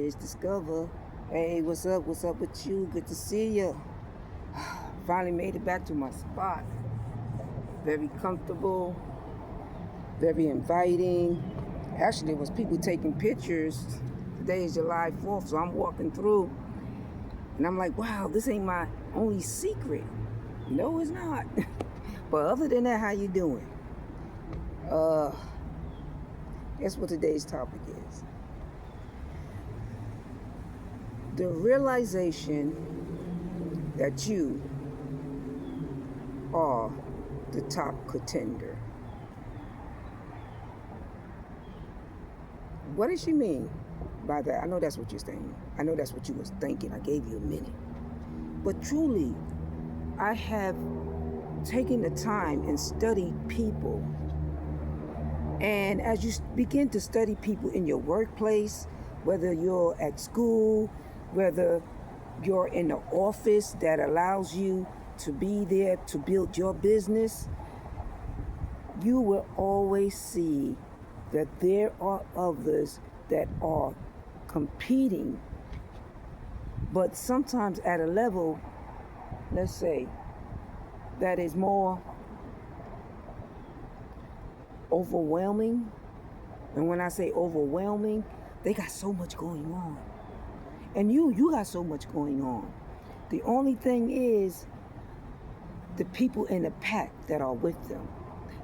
is Discover. Hey, what's up? What's up with you? Good to see you. Finally made it back to my spot. Very comfortable, very inviting. Actually, there was people taking pictures. Today is July 4th, so I'm walking through, and I'm like, wow, this ain't my only secret. No, it's not. But other than that, how you doing? Uh, Guess what today's topic is? The realization that you are the top contender. What does she mean by that? I know that's what you're saying. I know that's what you was thinking. I gave you a minute. But truly, I have taken the time and studied people. And as you begin to study people in your workplace, whether you're at school, whether you're in the office that allows you to be there to build your business, you will always see that there are others that are competing, but sometimes at a level, let's say, that is more overwhelming. And when I say overwhelming, they got so much going on. And you got so much going on. The only thing is the people in the pack that are with them.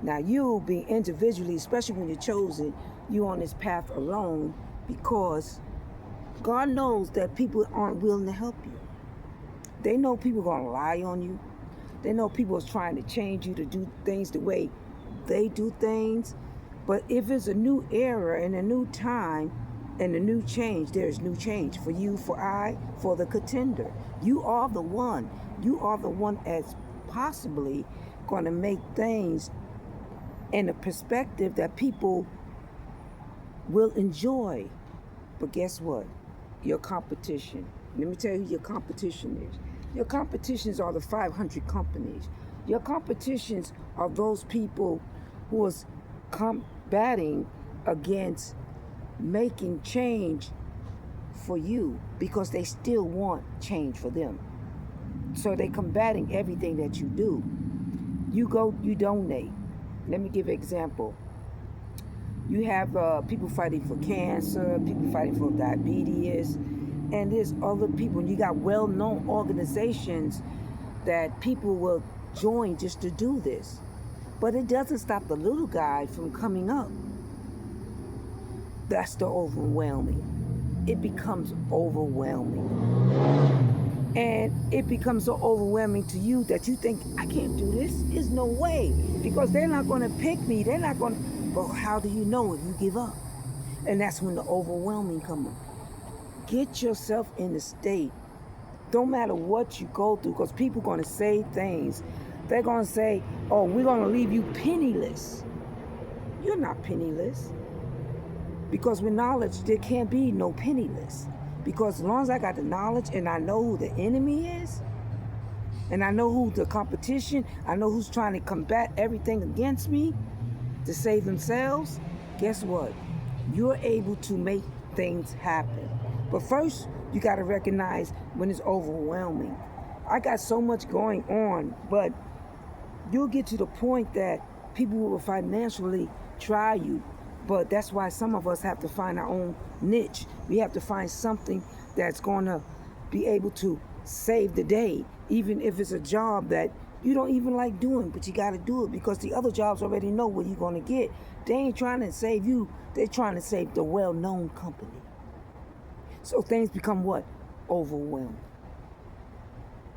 Now you being individually, especially when you're chosen, you on this path alone because God knows that people aren't willing to help you. They know people are going to lie on you. They know people are trying to change you to do things the way they do things. But if it's a new era and a new time and a new change, there's new change for you, for I, for the contender. You are the one. You are the one that's possibly going to make things in a perspective that people will enjoy. But guess what? Your competition. Let me tell you who your competition is. Your competitions are the 500 companies. Your competitions are those people who is combating against making change for you because they still want change for them. So they're combating everything that you do. You go, you donate. Let me give an example. You have people fighting for cancer, people fighting for diabetes, and there's other people. You got well-known organizations that people will join just to do this. But it doesn't stop the little guy from coming up. That's the overwhelming. It becomes overwhelming. And it becomes so overwhelming to you that you think, I can't do this. There's no way. Because they're not going to pick me. They're not going to. But how do you know if you give up? And that's when the overwhelming comes up. Get yourself in the state. Don't matter what you go through, because people are going to say things. They're going to say, oh, we're going to leave you penniless. You're not penniless. Because with knowledge, there can't be no penniless. Because as long as I got the knowledge and I know who the enemy is, and I know who the competition, I know who's trying to combat everything against me to save themselves, guess what? You're able to make things happen. But first, you got to recognize when it's overwhelming. I got so much going on, but you'll get to the point that people will financially try you. But that's why some of us have to find our own niche. We have to find something that's going to be able to save the day, even if it's a job that you don't even like doing, but you got to do it because the other jobs already know what you're going to get. They ain't trying to save you. They're trying to save the well-known company. So things become what? Overwhelming.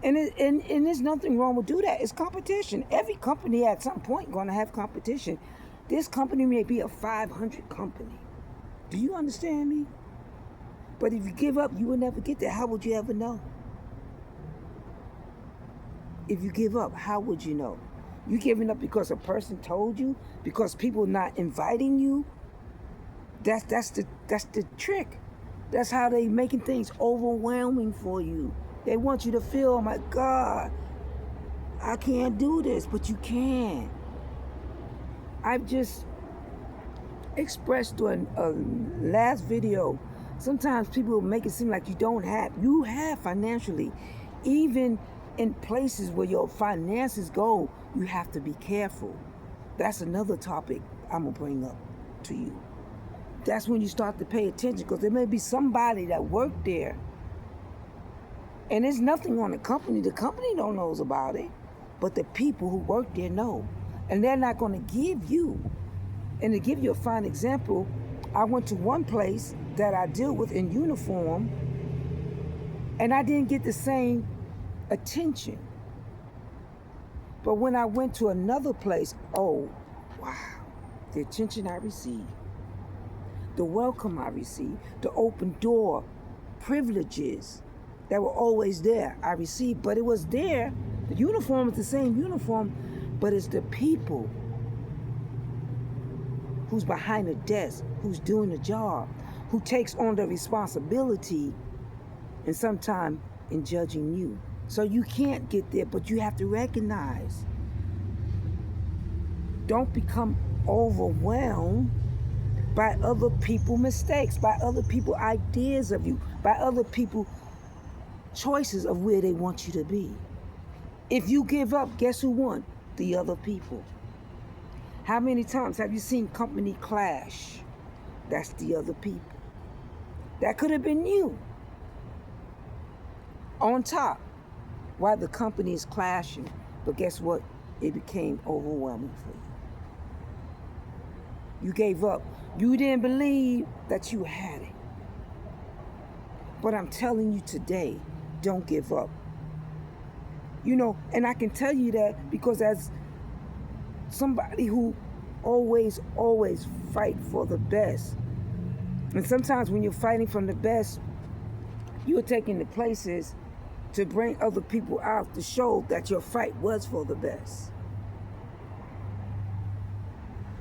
And there's nothing wrong with do that. It's competition. Every company at some point going to have competition. This company may be a 500 company. Do you understand me? But if you give up, you will never get there. How would you ever know? If you give up, how would you know? You giving up because a person told you? Because people not inviting you? That's the trick. That's how they making things overwhelming for you. They want you to feel, oh my God, I can't do this, but you can. I've just expressed during a last video Sometimes people make it seem like you don't have. You have financially. Even in places where your finances go, you have to be careful. That's another topic I'm going to bring up to you. That's when you start to pay attention, because there may be somebody that worked there and there's nothing on the company. The company don't knows about it, but the people who work there know. And they're not going to give you. And to give you a fine example, I went to one place that I deal with in uniform, and I didn't get the same attention. But when I went to another place, oh, wow, the attention I received, the welcome I received, the open door, privileges that were always there, I received. But it was there. The uniform is the same uniform, but it's the people who's behind the desk, who's doing the job, who takes on the responsibility and sometimes in judging you. So you can't get there, but you have to recognize. Don't become overwhelmed by other people's mistakes, by other people's ideas of you, by other people's choices of where they want you to be. If you give up, guess who won? The other people. How many times have you seen company clash? That's the other people. That could have been you on top while the company is clashing. But guess what? It became overwhelming for you. You gave up. You didn't believe that you had it. But I'm telling you today, don't give up. You know, and I can tell you that because as somebody who always fight for the best. And sometimes when you're fighting from the best, you're taking the places to bring other people out to show that your fight was for the best.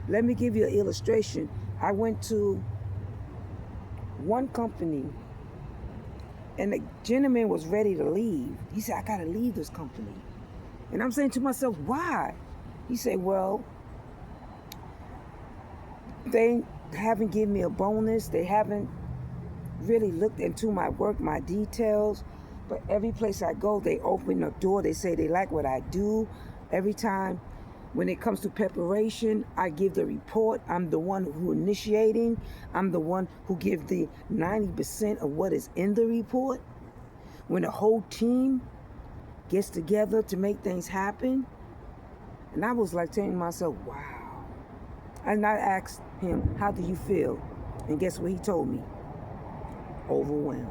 Let me give you an illustration. I went to one company and the gentleman was ready to leave. He said, I gotta leave this company. And I'm saying to myself, why? He said, well, they haven't given me a bonus. They haven't really looked into my work, my details. But every place I go, they open the door. They say they like what I do. Every time when it comes to preparation, I give the report. I'm the one who initiating. I'm the one who gives the 90% of what is in the report. When the whole team gets together to make things happen. And I was like telling myself, wow. And I asked him, how do you feel? And guess what he told me? Overwhelmed.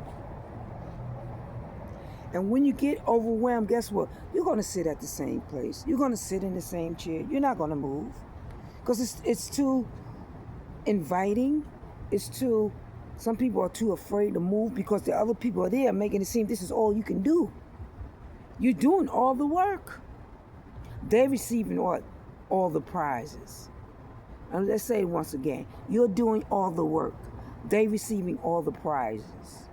And when you get overwhelmed, guess what? You're going to sit at the same place. You're going to sit in the same chair. You're not going to move. Because it's too inviting. Some people are too afraid to move because the other people are there making it seem this is all you can do. You're doing all the work. They're receiving all the prizes. And let's say it once again. You're doing all the work. They're receiving all the prizes.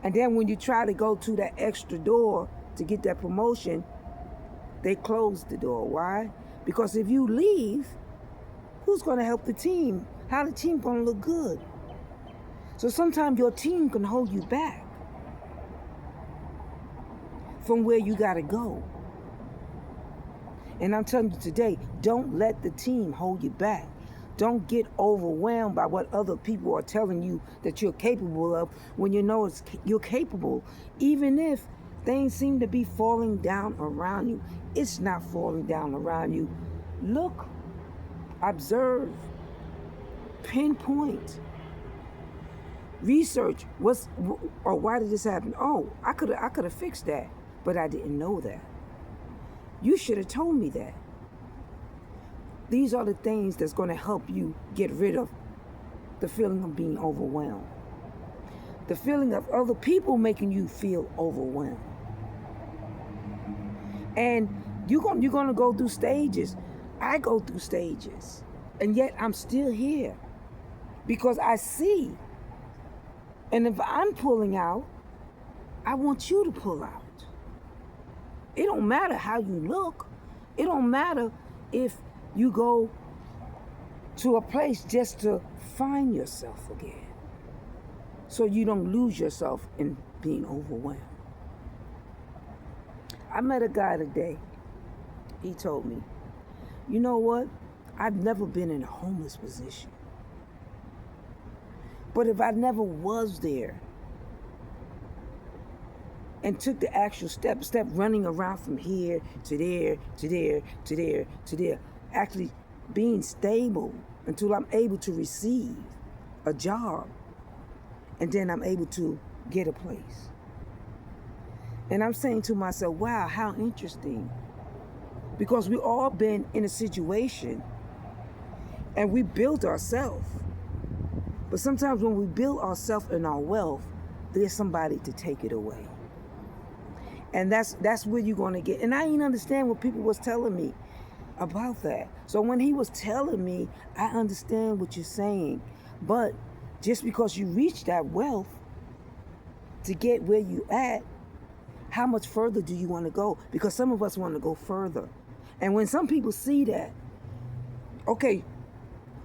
And then when you try to go to that extra door to get that promotion, they close the door. Why? Because if you leave, who's going to help the team? How the team going to look good? So sometimes your team can hold you back from where you got to go. And I'm telling you today, don't let the team hold you back. Don't get overwhelmed by what other people are telling you that you're capable of when you know you're capable. Even if things seem to be falling down around you, it's not falling down around you. Look, observe, pinpoint, research. Why did this happen? Oh, I could have fixed that, but I didn't know that. You should have told me that. These are the things that's going to help you get rid of the feeling of being overwhelmed. The feeling of other people making you feel overwhelmed. And you're going to go through stages. I go through stages. And yet I'm still here. Because I see. And if I'm pulling out, I want you to pull out. It don't matter how you look. It don't matter if you go to a place just to find yourself again. so you don't lose yourself in being overwhelmed. I met a guy today. He told me, you know what? I've never been in a homeless position. But if I never was there and took the actual step running around from here to there, to there, to there, to there, actually being stable until I'm able to receive a job, and then I'm able to get a place. And I'm saying to myself, wow, how interesting. Because we all been in a situation and we built ourselves. But sometimes when we build ourselves and our wealth, there's somebody to take it away. And that's where you're going to get. And I didn't understand what people was telling me about that. So when he was telling me, I understand what you're saying. But just because you reach that wealth to get where you at, how much further do you want to go? Because some of us want to go further. And when some people see that, okay,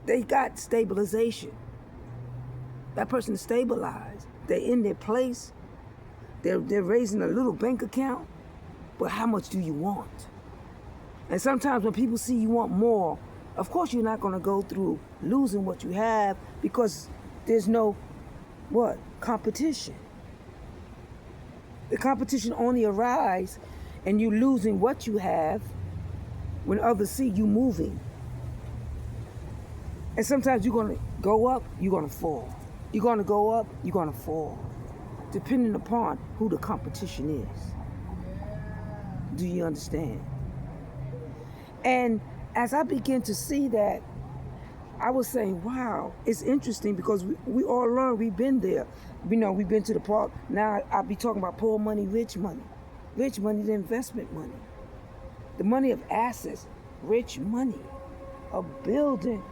they got stabilization. That person is stabilized. They're in their place. They're raising a little bank account. But how much do you want? And sometimes when people see you want more, of course you're not going to go through losing what you have, because there's no, competition. The competition only arises and you losing what you have when others see you moving. And sometimes you're going to go up, you're going to fall. You're going to go up, you're going to fall, depending upon who the competition is. Do you understand? And as I begin to see that, I was saying, wow, it's interesting, because we all learn, we've been there. You know, we've been to the park. Now I'll be talking about poor money, rich money. Rich money, the investment money. The money of assets, rich money. A building,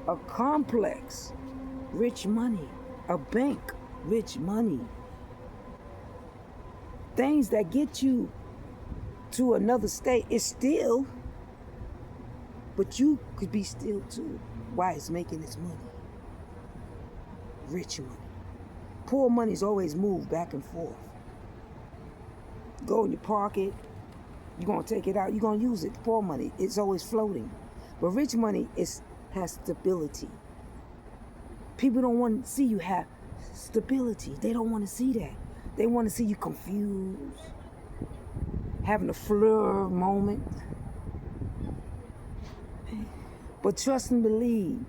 a complex, rich money. A bank, rich money. Things that get you to another state is still, but you could be still too. Why it's making its money. Rich money. Poor money's always moved back and forth. Go and you park it, you're going to take it out, you're going to use it. Poor money, it's always floating. But rich money has stability. People don't want to see you have stability. They don't want to see that. They want to see you confused, having a fleur moment. But trust and believe,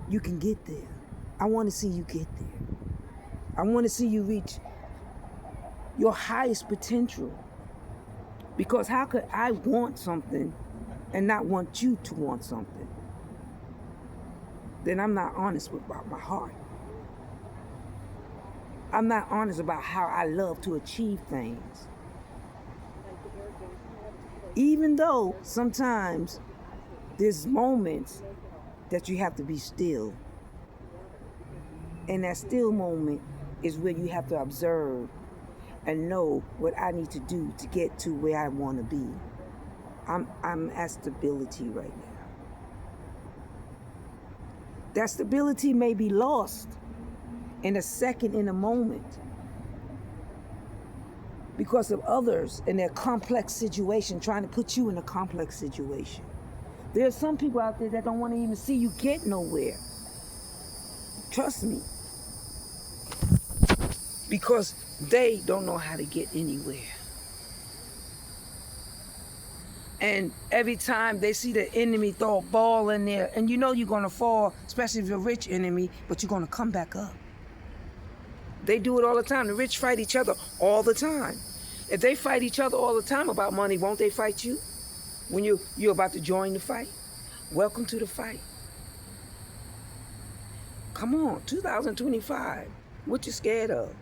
you can get there. I want to see you get there. I want to see you reach your highest potential. Because how could I want something and not want you to want something? Then I'm not honest about my heart. I'm not honest about how I love to achieve things. Even though sometimes there's moments that you have to be still. And that still moment is where you have to observe and know what I need to do to get to where I want to be. I'm at stability right now. That stability may be lost in a second, in a moment, because of others and their complex situation, trying to put you in a complex situation. There are some people out there that don't want to even see you get nowhere. Trust me. Because they don't know how to get anywhere. And every time they see the enemy throw a ball in there, and you know you're going to fall, especially if you're a rich enemy, but you're going to come back up. They do it all the time. The rich fight each other all the time. If they fight each other all the time about money, won't they fight you when you're about to join the fight? Welcome to the fight. Come on, 2025. What you scared of?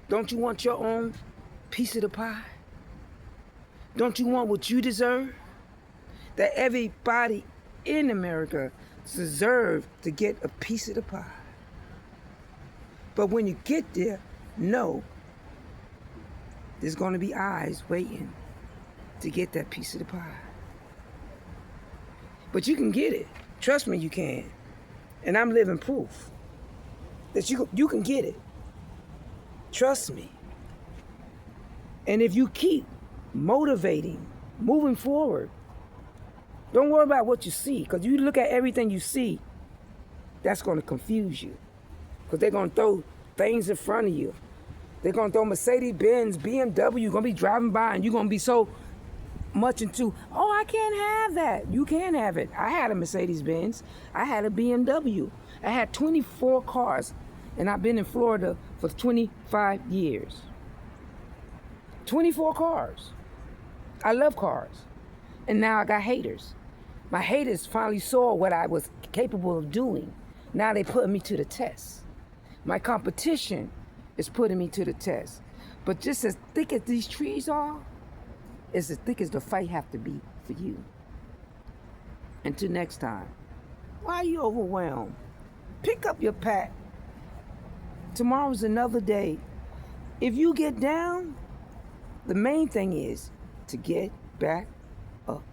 Don't you want your own piece of the pie? Don't you want what you deserve? That everybody in America deserves to get a piece of the pie. But when you get there, know there's going to be eyes waiting to get that piece of the pie. But you can get it. Trust me, you can. And I'm living proof. that you can get it. Trust me. And if you keep motivating, moving forward, don't worry about what you see, because you look at everything you see, that's going to confuse you. Because they're going to throw things in front of you. They're going to throw Mercedes-Benz, BMW, you're going to be driving by, and you're going to be so much into, oh, I can't have that. You can have it. I had a Mercedes-Benz. I had a BMW. I had 24 cars, and I've been in Florida for 25 years. 24 cars. I love cars. And now I got haters. My haters finally saw what I was capable of doing. Now they put me to the test. My competition is putting me to the test. But just as thick as these trees are, it's as thick as the fight have to be for you. Until next time, why are you overwhelmed? Pick up your pack. Tomorrow's another day. If you get down, the main thing is to get back up.